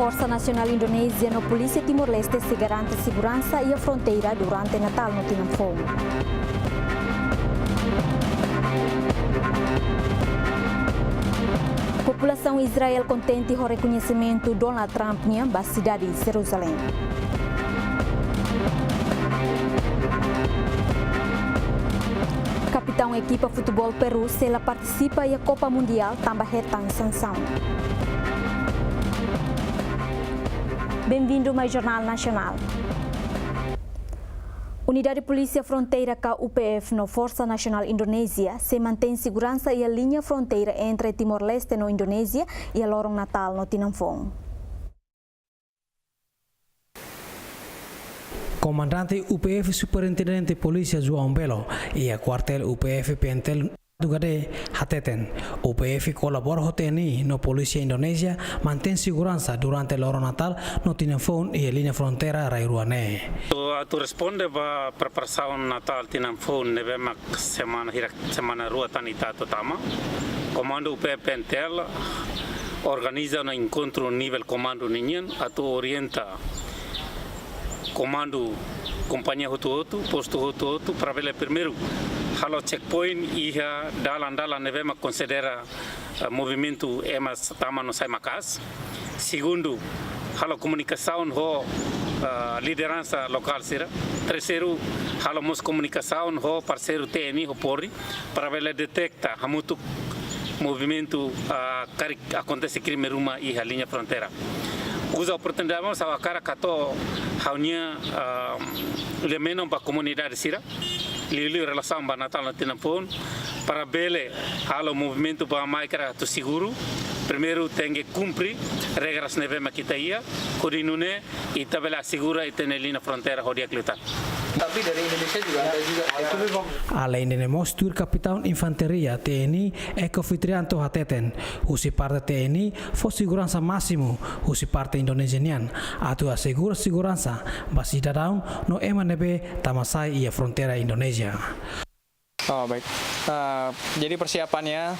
Força Nacional Indonesia no Polícia Timor-Leste se garante segurança e a fronteira durante Natal no Tinamfong. População Israel contente com o reconhecimento Donald Trump na cidade de Jerusalém. Capitão equipa futebol Peru se ela participa da Copa Mundial também retang sanção. Bem-vindo ao Jornal Nacional. Unidade de Polícia Fronteira com UPF no Força Nacional Indonésia se mantém segurança e a linha fronteira entre Timor-Leste no Indonésia e a Lorong Natal no Tinamfong. Comandante UPF Superintendente Polícia João Belo e a quartel UPF Pentel Dugade Hateten. UPF colabora com TNI no Polícia Indonésia mantém segurança durante o Natal no Tinamfong e a linha fronteira Rairuane. Tu responde para preparação Natal Tinamfong neve mak semana rua tanita totama. Comando UPF Pentel organiza um encontro nível comando ninguém atu orienta comando companhia Hotu posto Hotu para ver primeiro halo checkpoint ia dalan nevema considera movimento emas tama no sai makas. Segundo, halo comunicação ho liderança local sira. Terceiro, halo mos comunicação ho parceiro TNI ho Polri para ver detecta hamutu movimento acontece crime ruma e a linha fronteira. Usa a oportunidade sama cara kato haunya lemenon para comunidade sira. Lili relação para Natal no Tinamfong para bele halo movimento para mais cara tu seguro. Primeiro tem que cumprir regras nevema kita ia, kodinune e tabela segura e tem linha fronteira rodia kluta. Tapi dari Indonesia juga ada juga. Além de mostrar Capitão Infanteria TNI Ekofitrianto Hateten, usi parte TNI for segurança máximo, usi parte indonesian, atu assegura segurança, basi cidadão no emanebe tamasai ia fronteira Indonesia. Oh baik, jadi persiapannya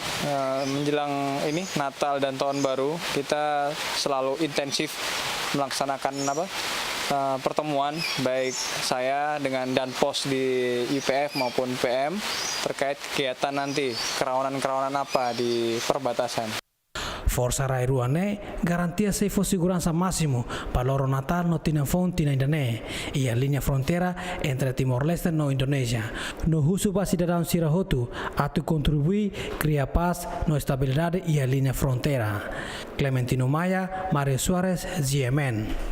menjelang ini Natal dan Tahun Baru kita selalu intensif melaksanakan pertemuan baik saya dengan Danpos di UPF maupun PM terkait kegiatan nanti kerawanan apa di perbatasan. Força Rairuane garantia se for segurança máximo para o Natal no Tinamfong Tinandane e a linha fronteira entre Timor-Leste no Indonésia. No husu para cidadão Sirahotu atu contribui cria paz no estabilidade e a linha fronteira. Clementino Maia, Mario Suarez, GMN.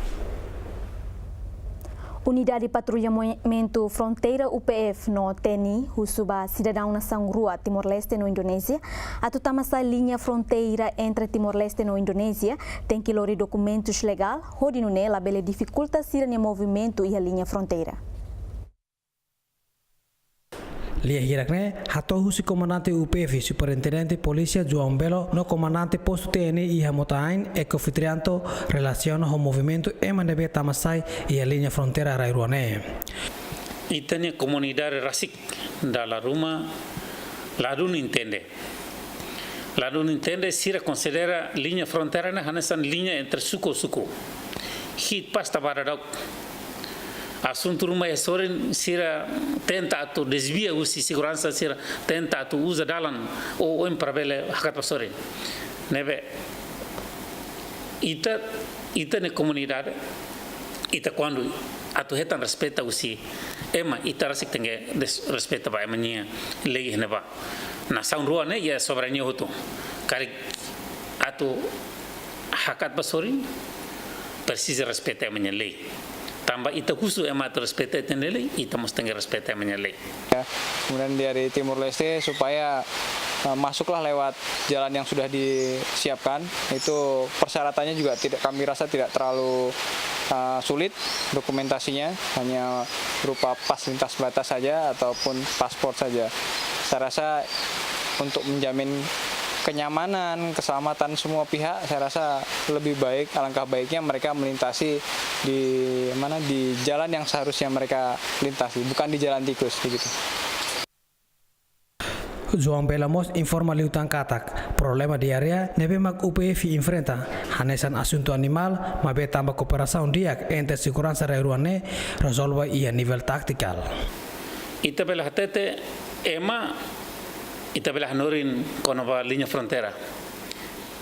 Unidade de Patrulhamento Fronteira UPF no TNI, Husuba Cidadão Nação Rua Timor-Leste no Indonésia, a tutamasa linha fronteira entre Timor-Leste no Indonésia, tem que lori documentos legal, rodinune la bele dificulta sira ne movimento e a linha fronteira. Lia hirakne hato husi comandante UPF Superintendente Polícia João Belo no comandante posto TNI e Hamotain Ekofitrianto relaciona o movimento emanebe tamasai e a linha fronteira Rairuane. E tem a comunidade rasik da Ruma, lá não entende. Lá não entende se considera linha fronteira na hanesan linha entre suku. Hit pasta baradok. Assunto rumah soren sira tenta atu desvia usi segurança sira tenta atu usa dalan o imprabele hakat soren nebe ita ne comunidade ita quando atu hetan respeita usi ema ita rasik tenge respeita ba emania lei neba na saun rua ne ya soberania hutu kari atu hakat basorin precisa respeita emania lei. Tambah ita khusus emat respect tenele ita mesti respect menyalai. Ya, kemudian dari Timur Leste supaya masuklah lewat jalan yang sudah disiapkan. Itu persyaratannya juga kami rasa tidak terlalu sulit dokumentasinya, hanya berupa pas lintas batas saja ataupun paspor saja. Saya rasa untuk menjamin kenyamanan, keselamatan semua pihak, saya rasa lebih baik, alangkah baiknya mereka melintasi di jalan yang seharusnya mereka lintasi, bukan di jalan tikus begitu. João Belamos informa Liutan Katak, problema di area nebe mak UPF enfrenta, hanesan asunto animal, mabe tambah cooperação diak entre segurança rairuane resolva ia nível tactical. Ita belah tete ema ita belah norin konova linha fronteira.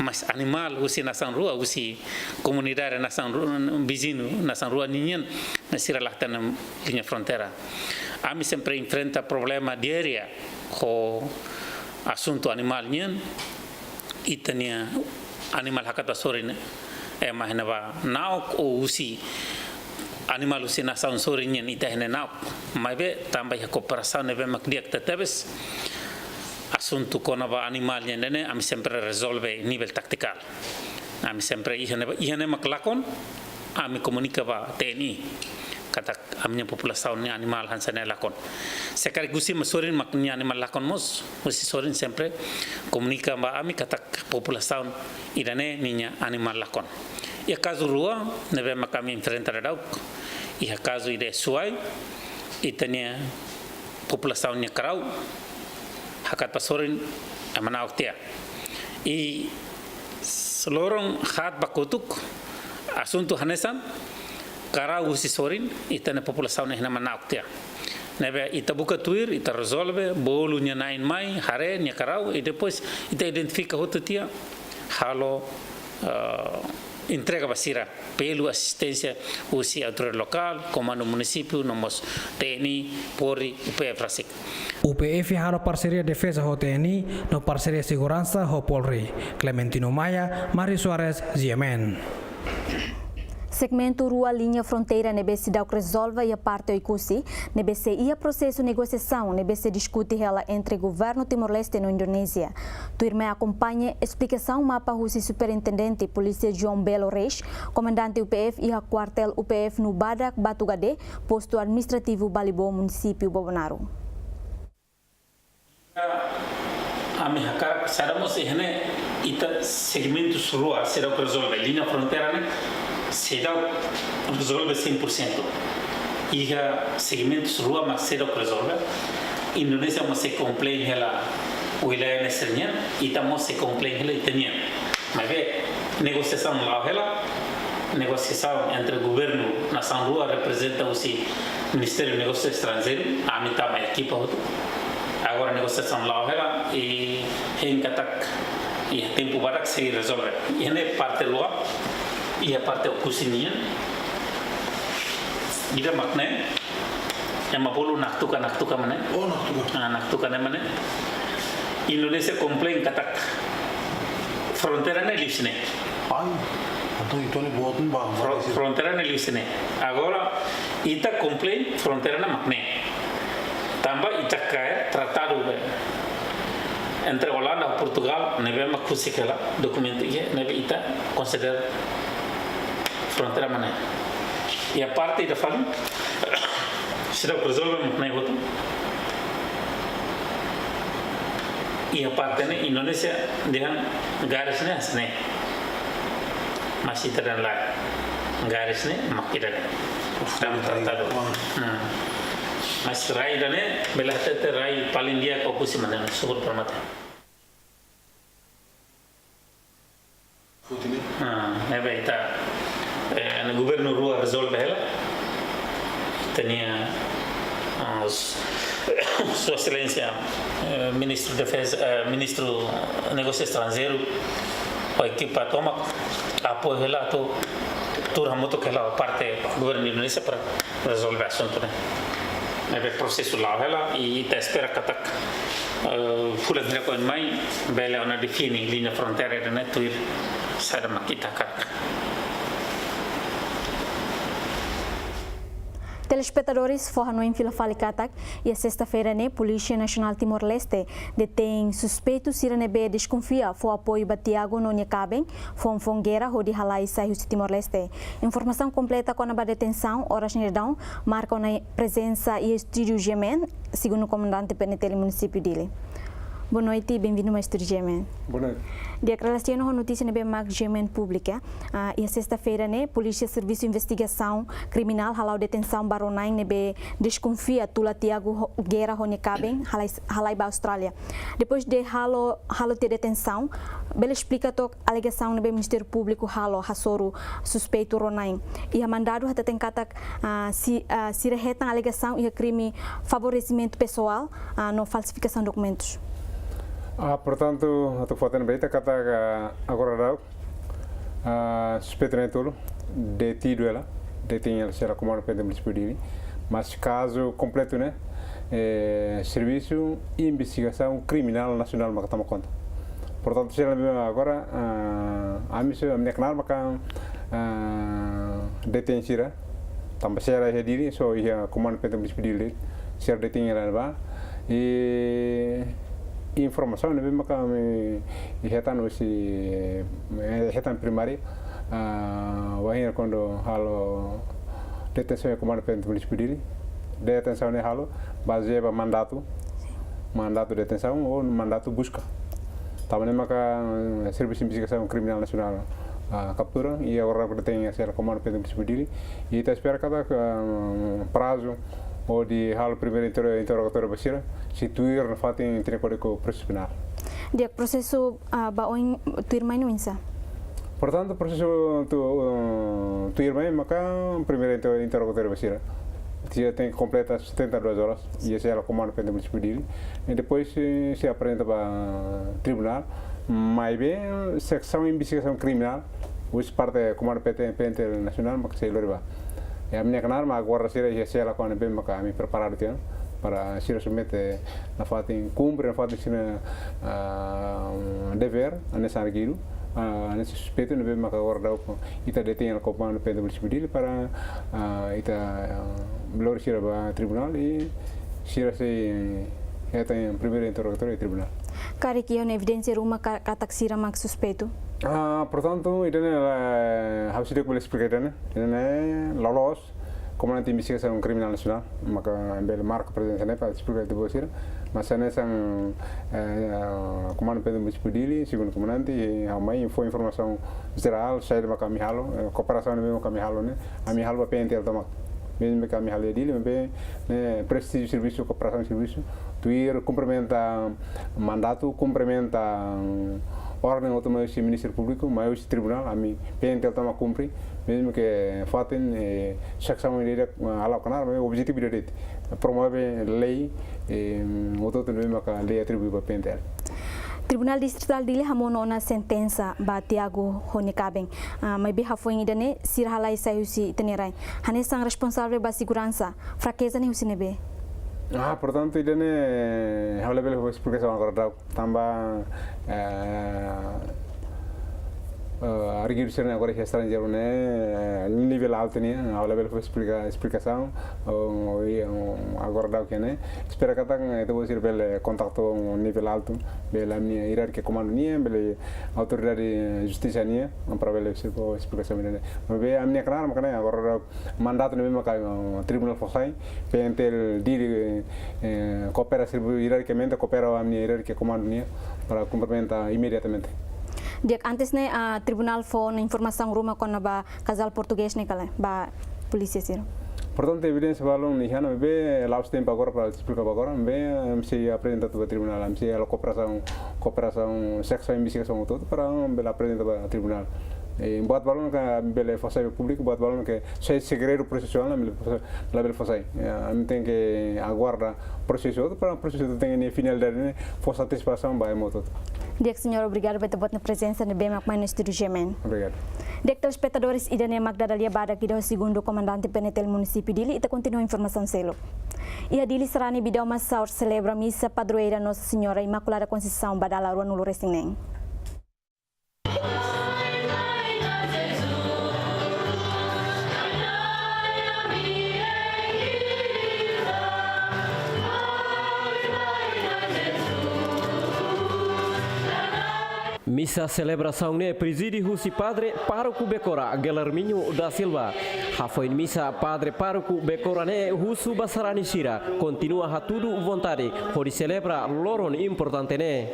Mas animal usi nasan rua usi comunidade nasan rua vizinho nasan rua ninguém nasira lá na linha fronteira. A mim sempre enfrenta problema de area com assunto animal ninguém e tenia animal hakata sorin ema henava nauk ou usi animal usi nasan sorin ninguém ita hene nauk. Mas be tambah a cooperação neve makdiak tetebes assunto con animal nene ami sempre resolve nível tactical. Ami sempre ihane maklakon ami comunica ba TNI kata amnya população ni animal hansane lakon. Sekali gusi masorin maknya animal lakon mos gusi sorin sempre comunica ba ami kata população idane ninya animal lakon. E caso rua neve makami enfrentar dauk. E caso ide suai itania população nya karau hakat pasorin amana oktia i lorong hat bakutuk asunto hanesan kara usi sorin itana população ne mana oktia nebe ita buka tuir ita resolve bolunya nain mai hare nya karau e depois ita identifica hotutia halo entrega basira pelo assistência usi autoridade local comando município nomos TNI Polri UPF Rasik. UPF halo parceria defesa ho TNI no parceria segurança ho Polri. Clementino Maia, Mari Soares, GMN. Segmento Rua Linha Fronteira NBC dá que resolve e a parte oikusi, NBC ia processo negociação, NBC discute ela entre governo Timor-Leste e Indonésia. Tu irmã acompanha explicação mapa Russi Superintendente Polícia João Belo Reis, comandante UPF e a quartel UPF no Badak Batugade, posto administrativo Balibó, município Bobonaro. A minha cara, seramos ihne ita segmento Rua será que resolve linha fronteira né? Será resolve 100%. E a segmentos rua mas será resolve. Indonésia mas se complain ela wilayah nesanya, ita mas se complain ela itania. Mas ve negociação lá ela negociação entre governo nação rua representa o Ministério de Negócios Estrangeiros, a mitad da equipa agora negociação lá ela e em katak e tempo barak se resolve. E ne parte lá e a parte da cozinha ida makne yang mapulu naktuka mana naktuka mana Indonesia komplain katak frontera ne lisne frontera ne lisne agora ita komplain frontera ne makne tambah ita kaya tratado entre Holanda e Portugal neve makusikela documento ia neve ita consider fronteira mana e a parte da fala será resolve na voto e a parte na Indonésia dengan garisnya sene masih terdapat garisnya makin dalam tratado mas rai dane belah tete rai paling dia kau pusi mana syukur permata nebe ita el governo Rua resolve ela tinha sua excelência ministro de defesa ministro de negócios estrangeiros a equipa toma apoio ela to turhamoto que ela parte governo Indonésia para resolver assunto né nebe processo lá ela e te espera katak fulan dia ko mai bela ona defini linha fronteira né tuir sada makita kak. Telespectadores, forra no Enfila Falikatak e a sexta-feira, né, Polícia Nacional Timor-Leste detém suspeitos Iranebe desconfia for apoio Batiago no Nhacabem, Fonfongueira, Rodi Halai saiu de Timor-Leste. Informação completa com a detenção, horas Nerdão, marcam na presença e estúdio Gemen, segundo o comandante PNT do município dele. Boa noite e bem-vindo ao Estúdio GMN. Boa noite. De relação à notícia na BMAC GMN Pública, e a sexta-feira, né, Polícia Serviço de Investigação Criminal halau detenção baronai nebe desconfia tula Tiago Guerra Honekaben halai ba Austrália. Depois de halo ter detenção, bela explica to alegação no Ministério Público halo hasoro suspeito Ronain e a mandado até tem kata se rejetam a alegação e a crime favorecimento pessoal no falsificação de documentos. Portanto, a tua foto na beita kata agora suspeito nem tudo detido ela detém ela será como não podemos pedir, mas caso completo né serviço de investigação criminal nacional mas estamos conta. Portanto, se ela agora a minha canal makan detém sira também será já diri so ia como não podemos pedir ser detém ela e informação né mesmo que retan se retan primária wahina quando halo detenção é como pendemos pedir detenção é halo baseado mandato de detenção ou mandato busca também maka serviço de investigação criminal nacional captura e agora tem a ser como pendemos pedir e está espera cada prazo ou de halo primeiro interrogatório basira situir na fato em código processo penal. De processo baoin tu irmã não insa. Portanto, processo tu irmã maka primeiro interrogatório basira. Dia tem que completar 72 horas e essa é a comando pendemos pedir e depois se apresenta para tribunal, mas bem secção de investigação criminal, os parte comando penal nacional mas se leva. A minha canal mas agora se ela quando bem maka me preparar tem para se submeter na fatin cumpre na fatin sina dever nessa arguido nesse suspeito no bem maka agora dá ita detém a comando pendemos pedir para ita melhor se para tribunal e se tem primeiro interrogatório e tribunal. Cara que é uma evidência uma cataxira max suspeito. Portanto, isso é a que eu explicar né, é lolos como nanti investigação criminal nacional, maka ambil marca presença né para explicar de você, mas é nessa comando pendemos pedir segundo como nanti a mãe foi informação geral sai de maka mihalo cooperação mesmo com mihalo né, a mihalo vai pentel toma mesmo que a mihalo é dele, né prestígio serviço cooperação serviço, tuir cumprimenta mandato cumprimenta ordem automática do Ministério Público, mas o tribunal, a mim, PNTL toma cumprir, mesmo que fatem secção de alacanar, mas o objetivo é promover lei, o todo mesmo que a lei atribui para PNTL. Tribunal Distrital dele hamono na sentença ba Tiago Honekaben, mas bem foi ainda né, se halai saiu se tenerai, hanesang responsável ba segurança, fraqueza nem o sinebe. Portanto, isso é a level de explicação agora também arguir ser agora estrangeiro né nível alto né a level de explicação agora dá o que né espera que tenha então você bel contato nível alto bela minha hierarquia comando né bela autoridade de justiça né para bela explicação né mas a minha claro mas agora mandato mesmo que tribunal fossai pentel dire coopera hierarquicamente coopera a minha hierarquia comando né para cumprimentar imediatamente. Antes né a tribunal foi na informação ruma com a casal português né kala ba polícia siro. Portanto, evidência balão ni hana be laus tempo agora para explicar agora be se apresenta para tribunal, se a cooperação sexo investigação todo para be apresenta para tribunal. Buat balão que bele fazer público, buat balão que se segredo processual na bele fazer. Tem que aguardar processo para o processo tem finalidade né, for satisfação vai moto. Diak senhor, obrigado por ter presença no BMAC no Estúdio GMN. Obrigado. Diak telespectadores, Idane Magdadalia Bada aqui do segundo comandante PNTL município dele e continua a informação selo. E a dele será no Bidão Massaur celebra a missa padroeira Nossa Senhora Imaculada Conceição Badala Rua no Loresinem. Missa celebração ne presidi Husi Padre Pároco Becora Guilherminho da Silva. Hafoin misa padre parco becorane husu basarani sira continua hatudu vontade hodi celebra loron importante ne.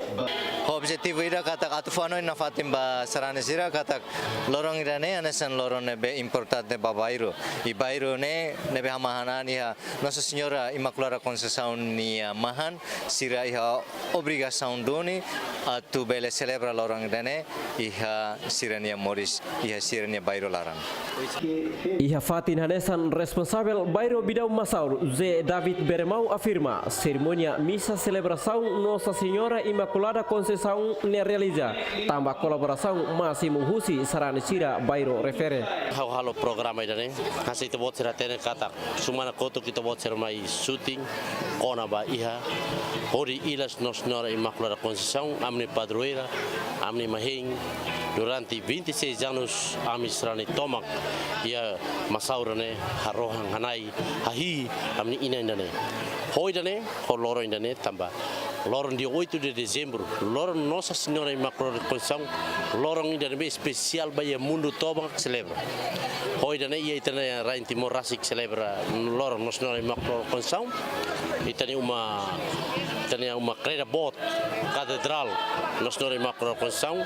Objetivo ira katak atufano na fatimba sarane sira katak lorong ira ne anesan loron be importante babairo. Ibairo ne nebe hamahana nia Nossa Senhora Imaculada Conceição nia mahan sira iha obrigação doni atu bele celebra lorong ira ne iha sirania moris iha sirania bairo larang. Iha fatin hanesan responsável bairro Bidau Masaur Zé David Bermau afirma cerimônia missa celebração Nossa Senhora Imaculada Conceição ne realiza tambah colaboração Máximo Husi sarane sira bairro refere. Halo programa idane kasih tebot seratene kata sumana koto kita bot sermai shooting kona ba iha hori ilas Nossa Senhora Imaculada Conceição amni padroeira amni mahing durante 26 anos ami sarane tomak ia masaurane harohang hanai hahi amni ina indane hoi dane ho loro indane tamba loron dia 8 de dezembro loron Nossa Senhora Imaculada Conceição loron indane be especial ba ia mundo tomak celebra hoi dane ia itane rain timor rasik celebra loron Nossa Senhora Imaculada Conceição itane uma creda bot catedral Nossa Senhora Imaculada Conceição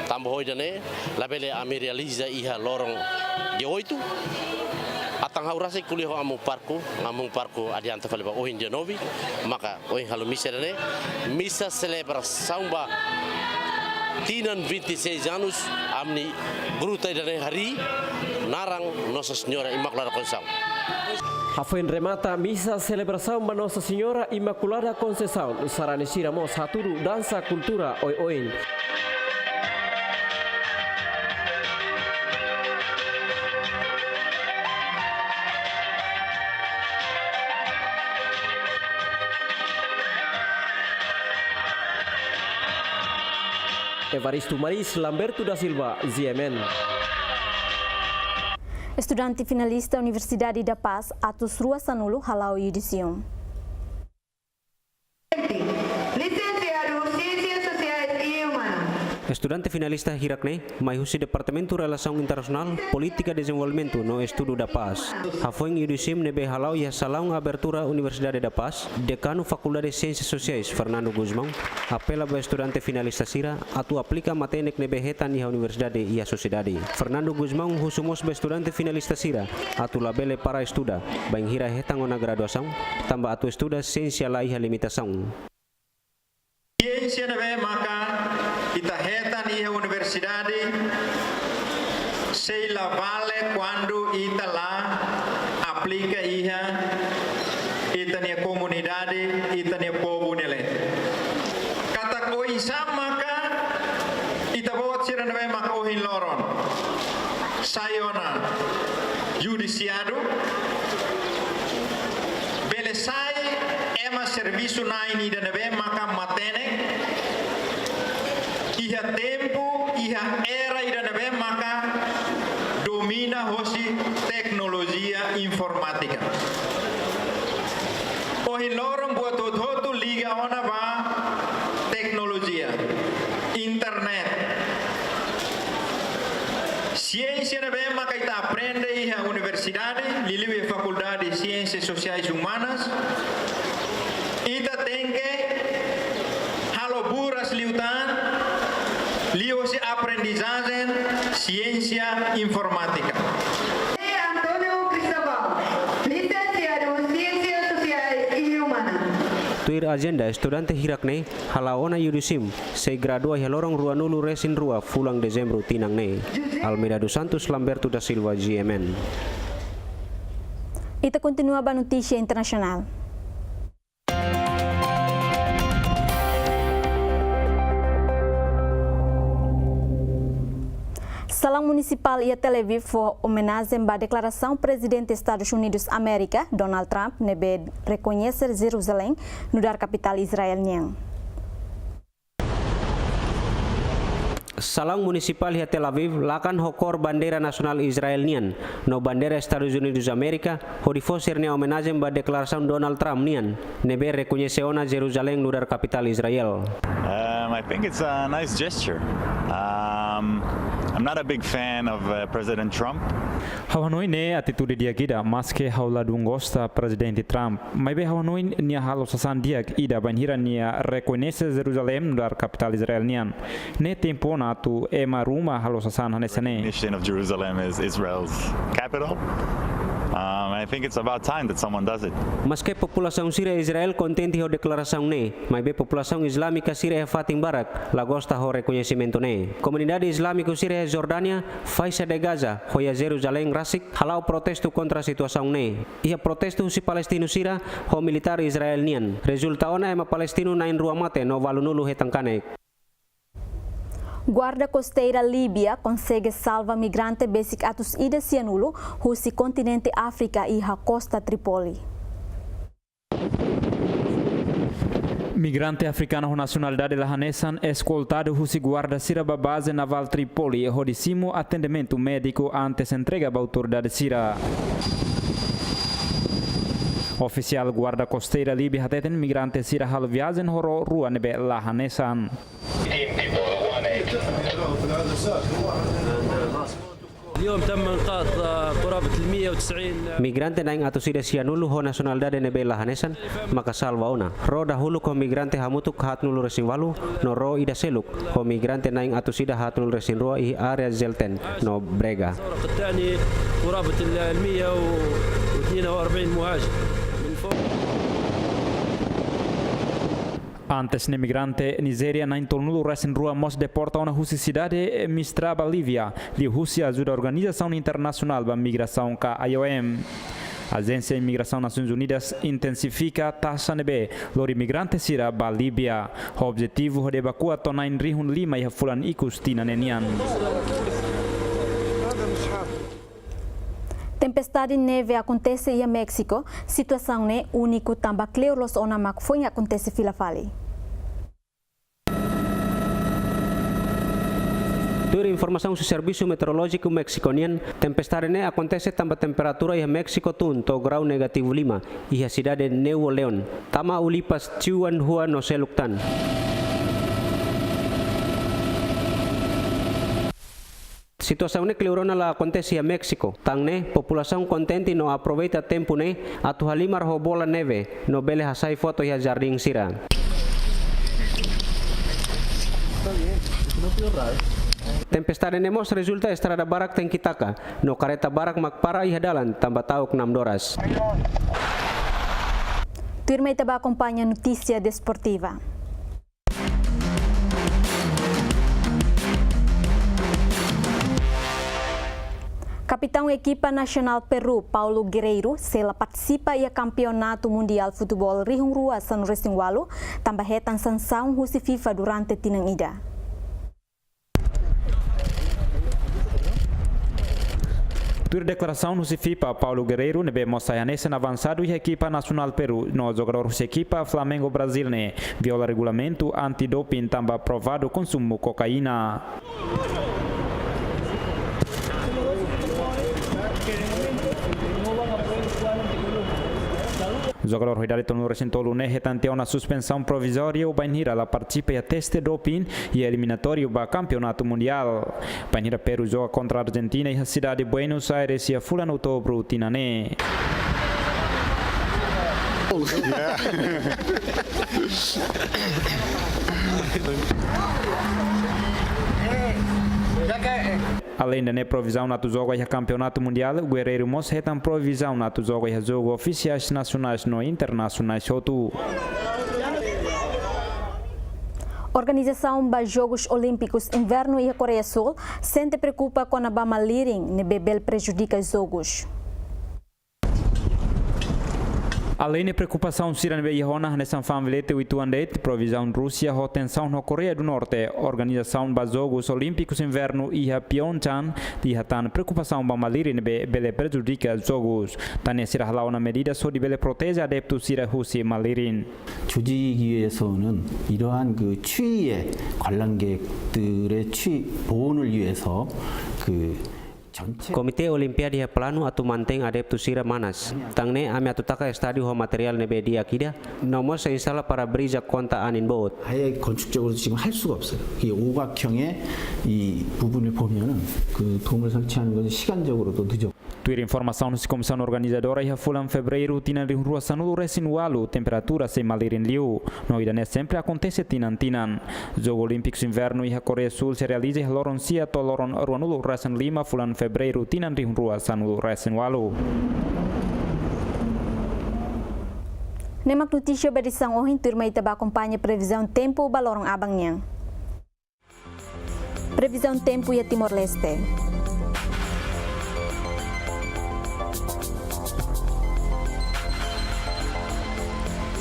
tambah hoi dane labele ami realiza iha lorong di 8 atang haurase kuliah amung parku adianta faleba ohin dia novi maka ohin halo misa dane misa celebração ba tinan 26 anos amni gruta dane hari narang Nossa Senhora Imaculada Conceição. Hafoin remata misa celebração ba Nossa Senhora Imaculada Conceição sarane sira mos haturu dansa kultura oi-oin. Evaristo Maris, Lamberto da Silva, ZMN. Estudante finalista Universidade da Paz, Atos Rua Sanulo, Halau Yudisium. Estudante finalista Hirakne, maihusi Departamento Relação Internacional, Política e Desenvolvimento no Estudo da Paz. Hafoin Yudisim nebe halau ya salão abertura Universidade da Paz, Decano Faculdade de Ciências Sociais Fernando Guzmão, apela ba estudante finalista sira atu aplica matenek nebe hetan ya Universidade e a sociedade. Fernando Guzmão husumos ba estudante finalista sira atu labele para estuda, bain hira hetan ona graduação, tambah atu estuda ciência lá e limitação. Ciência nebe maka kita hetan iha universidade sei la vale quando ita lá aplica iha itania comunidade itania povo nele kata koi maka ita bot sira nebe maka ohin loron sayona judiciário bele sai ema serviço naini de nebe maka matene iha tempo, iha era ida nebe maka domina hosi tecnologia informática. Ohin lorong buat hotu liga ona ba tecnologia, internet. Ciência nebe maka ita aprende iha universidade, liliwe faculdade de ciências sociais humanas. Ita tenge halo buras liutan Lios aprendizagem, ciência informática. Antônio Cristóvão, licenciado em Ciências Sociais e Humanas. Tuir agenda estudante Hirakne, halaona Yudisim, se gradua halorong rua nulu resin rua fulang Dezembro tinang ne. Almeida dos Santos, Lamberto da Silva, GMN. Ita continua a notícia internacional. Salão Municipal e a Tel Aviv foi homenagem à declaração do presidente dos Estados Unidos da América, Donald Trump, nebe reconhecer Jerusalém no dar capital israeliana. Salão Municipal e Tel Aviv lakan hokor bandera nasional Israelian no bandera Estados Unidos da América horifoser ne homenagem à declaração Donald Trump nian nebe reconhecer ona Jerusalém no dar capital Israel. I think it's a nice gesture. I'm not a big fan of President Trump. Hawanoi ne atitude dia gida maske haula dungosta presidente Trump. Mai be hawanoi nia halo sasan dia ida banhira nia reconhece Jerusalem dar capital israelian. Ne tempo na tu ema ruma halo sasan hanesane. Nation of Jerusalem is Israel's capital. I think it's about time that someone does it. Maske população Síria Israel contente ho declaração ne, mas be população islâmica Síria fating barak lagosta ho reconhecimento ne. Comunidade islâmica Síria Jordânia faixa de Gaza hoia Jerusalém rasik halau protesto contra a situação ne. Ia protesto si Palestino Síria ho militar israelian. Resulta ona ema Palestino nain rua mate no valunulu hetankane. Guarda costeira Líbia consegue salvar migrante basic atus ida cianulo husi continente África e a costa Tripoli. Migrante africano com nacionalidade lahanesan escoltado husi guarda siraba base naval Tripoli e rodissimo atendimento médico antes entrega à autoridade sira. Oficial guarda costeira Líbia hateten migrante sira hal viagem horo rua nebe lahanesan. Migrante naing atus ida sianulu ho nacionalidade nebe lahanesan maka salva ona. Ro dahulu ko migrante hamutuk hatnulu resin walu no ro ida seluk ho migrante naing atus ida hatnulu resin roa i area Zelten no Brega. Antes ne migrante Nigeria na tornulu resin rua mos deporta una husi cidade Mistraba Lívia, li husi ajuda a Organização Internacional da Migração ka IOM. A Agência de Imigração das Nações Unidas intensifica a taxa nebe lori migrante sira ba Líbia. O objetivo é evacuar tonain rihun lima e fulan ikus tina nenian. Tempestade de neve acontece em México, situação é única também cleolos onamak foi acontece fila fali. Tur informação do Serviço Meteorológico Mexicanian, tempestade ne acontece também temperatura em México to grau negativo 5 e a cidade de Nuevo León. Tama ulipas ciuan hua no seluktan. Situação ne cleurona la acontece em México. Tang ne população contente no aproveita tempo ne atu halimar ho bola neve no bele hasai foto ya jardim sira. Tempestade nemos resulta estrada barak tem kitaka no kareta barak makpara i hadalan tambah tauk 6 horas. Turma Itaba acompanha notícia desportiva. Capitão equipa nacional Peru, Paulo Guerreiro, sela participa e campeonato mundial futebol Rihung Rua San Resingwalu, tambah hetan sanção husi FIFA durante tinang ida. Tur declaração no FIFA Paulo Guerreiro nebe moçaianese avançado e equipa nacional Peru no jogador da equipa Flamengo Brasil ne viola regulamento antidoping também aprovado consumo cocaína. O jogador Ruidari Tonu Recintolo ne retanteou na suspensão provisória o Banhira lá participa a teste doping e eliminatório para campeonato mundial. Banhira Peru joga contra a Argentina e a cidade de Buenos Aires e a fula no outubro Tinané. Além da provisão na jogo e campeonato mundial, o Guerreiro Mos retam provisão na jogo e jogo oficiais nacionais no internacionais outro. Organização dos Jogos Olímpicos Inverno e a Coreia Sul se preocupa com a Bama Liring, ne bebel prejudica os jogos. Além da preocupação siran beihona nessa familete uituandete provisão Rússia ho tensão na Coreia do Norte, organização dos Jogos Olímpicos Inverno e a Pyeongchang di hatan preocupação ba maliri ne bele prejudica os jogos. Tane sira halau na medida so di bele protege adeptus sira husi malirin. 조직위에서는 이러한 그 추위에 관람객들의 보온을 위해서 그 Komite Olimpiade ha plano atu manteng adeptu sira manas. Tangne ame atu taka estadio ho material nebe dia kida. Nomor sa insala para brisa konta anin boat. 아예 건축적으로 지금 할 수가 없어요. 이 오각형의 이 부분을 보면은 그 돔을 설치하는 것이 시간적으로도 늦어. Tuir informação se comissão organizadora ia fulan fevereiro tinan rin rua sanudo resinualu temperatura sem malirin liu. No idane sempre acontece tinan. Jogo Olímpicos Inverno ia Coreia Sul se realiza loron sia to loron ruanulo resen 5 fulan fevereiro tinan rin rua sanudo resinualu. Nemak notícia berisang ohin turma itaba acompanha previsão tempo balorong abangnya. Previsão tempo ia Timor-Leste.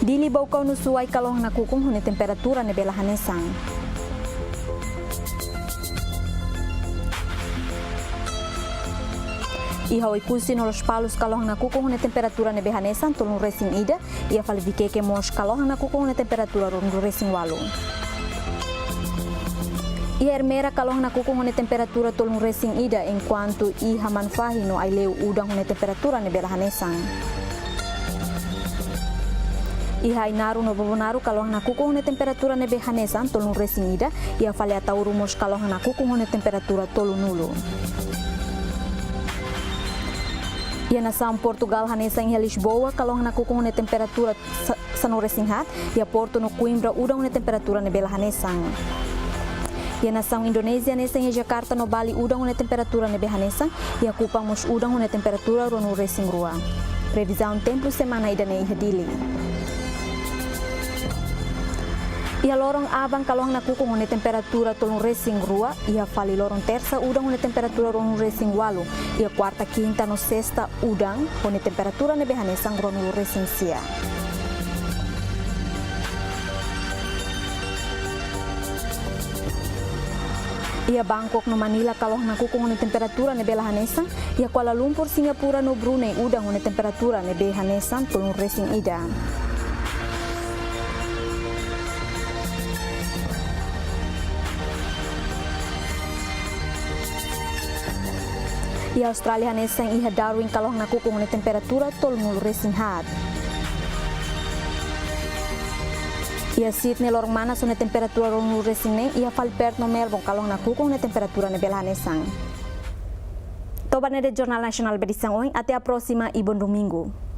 Dili bau kau nusuai kalau na kukung hune temperatura ne bela hanesang. Iha ikusi nos palos kalau na kukung hune temperatura ne behanesang tolong racing ida ia fal vikeke mos kalau na kukung hune temperatura ron racing walu. Ia ermera kalau na kukung hune temperatura tolong racing ida enquanto iha manfahi no aileu udang hune temperatura ne bela hanesang. Iha inaru no bobonaru kalau na kukung hune temperatura ne behanesan tolong racing ida ia fale atau rumos kalau na kukung hune temperatura tolu nulu. Ia na São Portugal hanesan ia Lisboa kalau na kukung hune temperatura sano racing hat ia Porto no Coimbra udang hune temperatura ne bela hanesan. Ia na São Indonesia hanesan ia Jakarta no Bali udang hune temperatura ne behanesan ia Kupang mos udang hune temperatura no racing rua. Previsão tempo semana ida ne dili. Ia lorong abang kalau na kukung hune temperatura tolong racing rua, ia fali lorong terça udang hune temperatura ron racing walu, ia quarta quinta no sexta udang hune temperatura ne behanesang ron racing sia. Ia Bangkok no Manila kalau na kukung hune temperatura ne behanesang, ia Kuala Lumpur Singapura no Brunei udang hune temperatura ne behanesang tolong racing ida. Ia Australia hanesang iha Darwin kalau na kukung hune temperatura tolong racing hat. Ia Sydney lorong mana sune temperatura ron racing ne ia fal Perth no Melbourne kalau na kukung hune temperatura ne bela hanesang. Toba de Jornal Nacional berisang oin até a próxima e bom domingo.